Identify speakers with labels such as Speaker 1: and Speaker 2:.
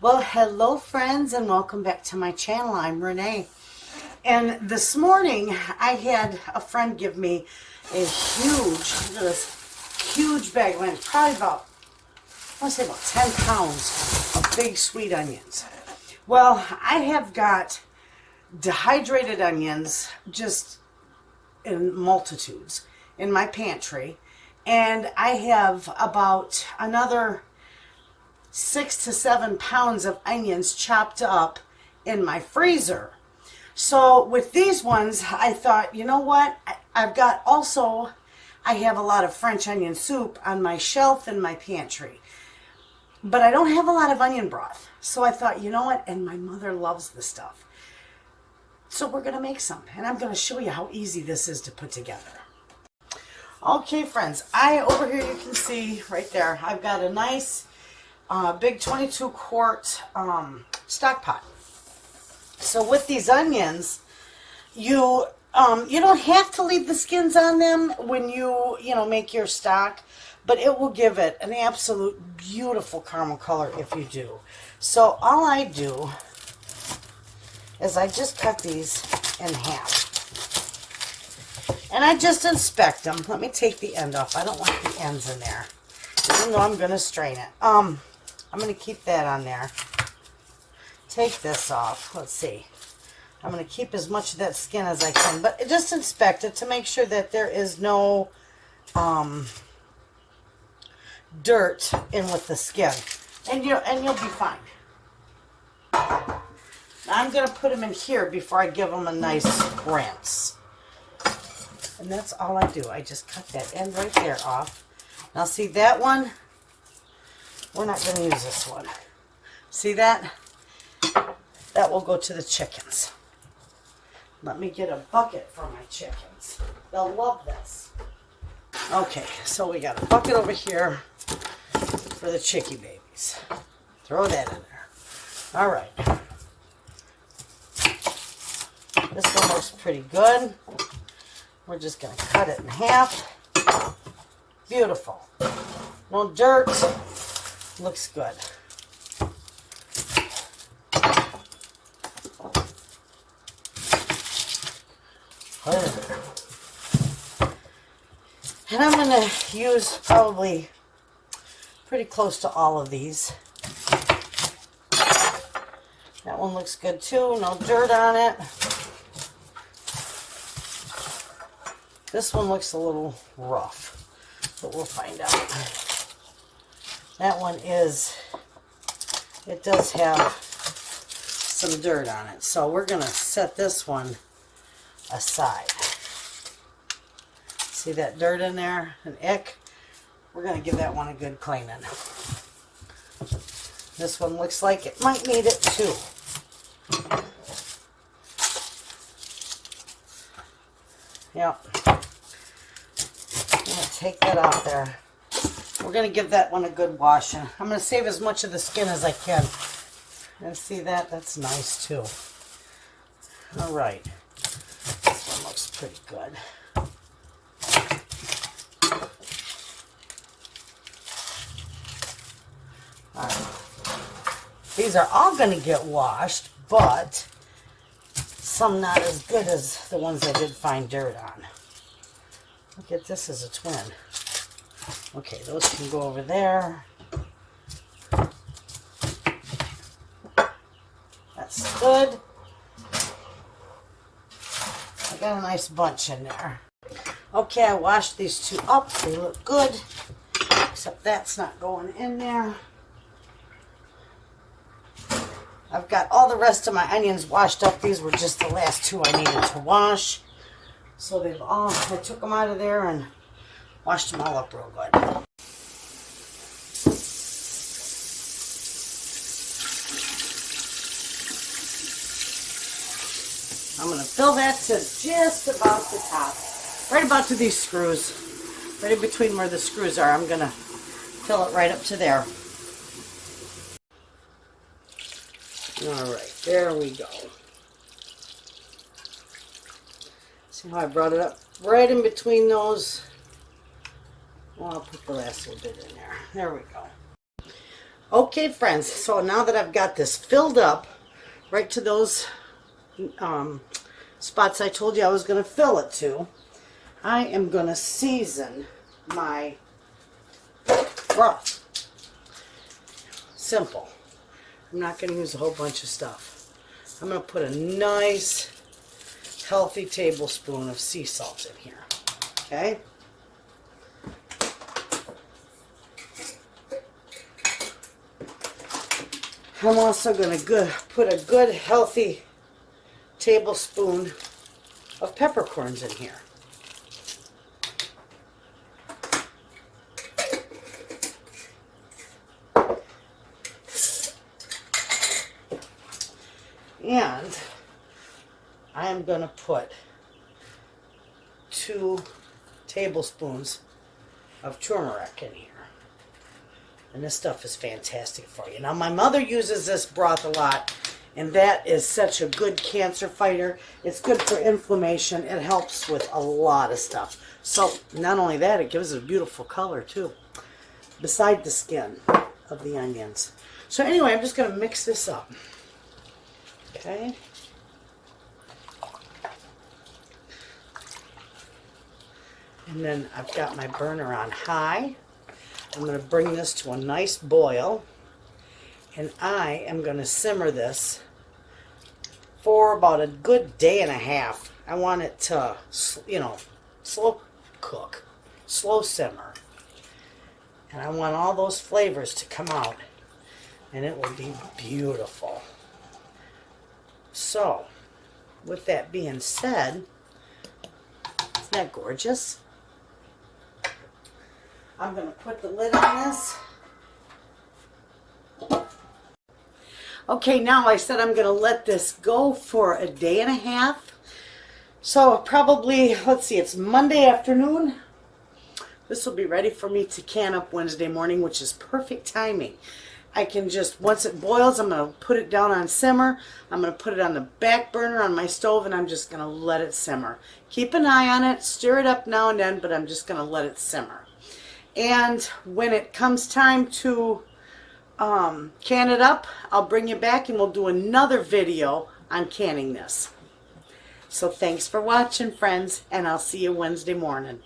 Speaker 1: Well, hello friends and welcome back to my channel. I'm Renee. And this morning I had a friend give me a huge bag of onions, probably about, I want to say about 10 pounds of big sweet onions. Well, I have got dehydrated onions just in multitudes in my pantry. And I have about another 6 to 7 pounds of onions chopped up in my freezer. So with these ones, I thought, you know what? I have a lot of French onion soup on my shelf in my pantry. But I don't have a lot of onion broth. So I thought, you know what? And my mother loves this stuff. So we're going to make some. And I'm going to show you how easy this is to put together. Okay, friends. Over here you can see right there, I've got a nice big 22 quart stock pot. So with these onions, you don't have to leave the skins on them when you make your stock, but it will give it an absolute beautiful caramel color if you do. So all I do is I just cut these in half. And I just inspect them. Let me take the end off. I don't want the ends in there, even though I'm going to strain it. I'm going to keep that on there. Take this off. Let's see. I'm going to keep as much of that skin as I can, but just inspect it to make sure that there is no dirt in with the skin, and you'll be fine. Now I'm going to put them in here before I give them a nice rinse, and that's all I do. I just cut that end right there off. Now see that one? We're not going to use this one. See that? That will go to the chickens. Let me get a bucket for my chickens. They'll love this. Okay, so we got a bucket over here for the chickie babies. Throw that in there. All right. This one looks pretty good. We're just going to cut it in half. Beautiful. No dirt. Looks good. And I'm going to use probably pretty close to all of these. That one looks good too. No dirt on it. This one looks a little rough, but we'll find out. That one it does have some dirt on it. So we're going to set this one aside. See that dirt in there? An ick? We're going to give that one a good cleaning. This one looks like it might need it too. Yep. I'm going to take that off there. We're going to give that one a good washing. I'm going to save as much of the skin as I can. And see that? That's nice too. All right. This one looks pretty good. All right. These are all going to get washed, but some not as good as the ones I did find dirt on. Look at this as a twin. Okay, those can go over there. That's good. I got a nice bunch in there. Okay, I washed these two up. They look good, except that's not going in there. I've got all the rest of my onions washed up. These were just the last two I needed to wash. So I took them out of there and washed them all up real good. I'm going to fill that to just about the top. Right about to these screws. Right in between where the screws are. I'm going to fill it right up to there. Alright, there we go. See how I brought it up right in between those? Well, I'll put the last little bit in there. There we go. Okay, friends, so now that I've got this filled up right to those spots I told you I was going to fill it to, I am going to season my broth. Simple. I'm not going to use a whole bunch of stuff. I'm going to put a nice, healthy tablespoon of sea salt in here. Okay? I'm also going to put a good, healthy tablespoon of peppercorns in here. And I am going to put 2 tablespoons of turmeric in here. And this stuff is fantastic for you. Now, my mother uses this broth a lot, and that is such a good cancer fighter. It's good for inflammation. It helps with a lot of stuff. So, not only that, it gives it a beautiful color, too, beside the skin of the onions. So, anyway, I'm just going to mix this up. Okay. And then I've got my burner on high. I'm going to bring this to a nice boil, and I am going to simmer this for about a good day and a half. I want it to, slow cook, slow simmer. And I want all those flavors to come out, and it will be beautiful. So, with that being said, isn't that gorgeous? I'm going to put the lid on this. Okay, now I said I'm going to let this go for a day and a half. So probably, let's see, it's Monday afternoon. This will be ready for me to can up Wednesday morning, which is perfect timing. I can just, once it boils, I'm going to put it down on simmer. I'm going to put it on the back burner on my stove, and I'm just going to let it simmer. Keep an eye on it, stir it up now and then, but I'm just going to let it simmer. And when it comes time to can it up, I'll bring you back and we'll do another video on canning this. So thanks for watching, friends, and I'll see you Wednesday morning.